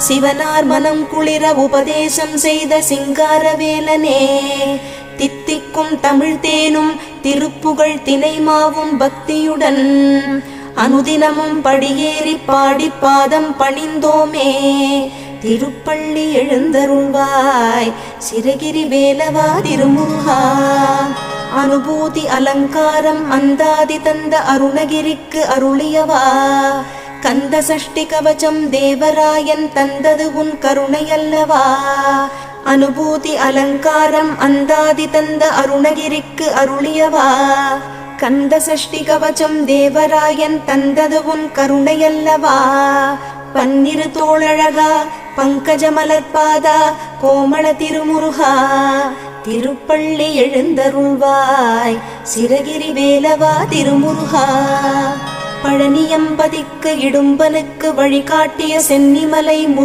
சிவனார் மனம் குளிர உபதேசம் செய்த சிங்காரவேலனே, தித்திக்கும் தமிழ் தேனும் திருப்புகழ் தினைமாவும் பக்தியுடன் அனுதினமும் படியேறி பாடி பாதம் பணிந்தோமே. திருப்பள்ளி எழுந்தருள்வாய் சிறகிரி வேலவா திருமுருகா, அனுபூதி அலங்காரம் அந்தாதி தந்த அருணகிரிக்கு அருளியவா, கந்த சஷ்டி கவசம் தேவராயன் தந்தது உன் கருணையல்லவா. அனுபூதி அலங்காரம் அந்தாதி தந்த அருணகிரிக்கு அருளியவா, கந்த சஷ்டி கவசம் தேவராயன் தந்தது உன் கருணையல்லவா. பன்னிரு தோளழகா பங்கஜ மலர்பாதா கோமள திருமுருகா, திருப்பள்ளி எழுந்தருள்வாய் சிறகிரி வேலவா திருமுருகா. பழனியம்பதிக்கு இடும்பனுக்கு வழிகாட்டிய சென்னிமலை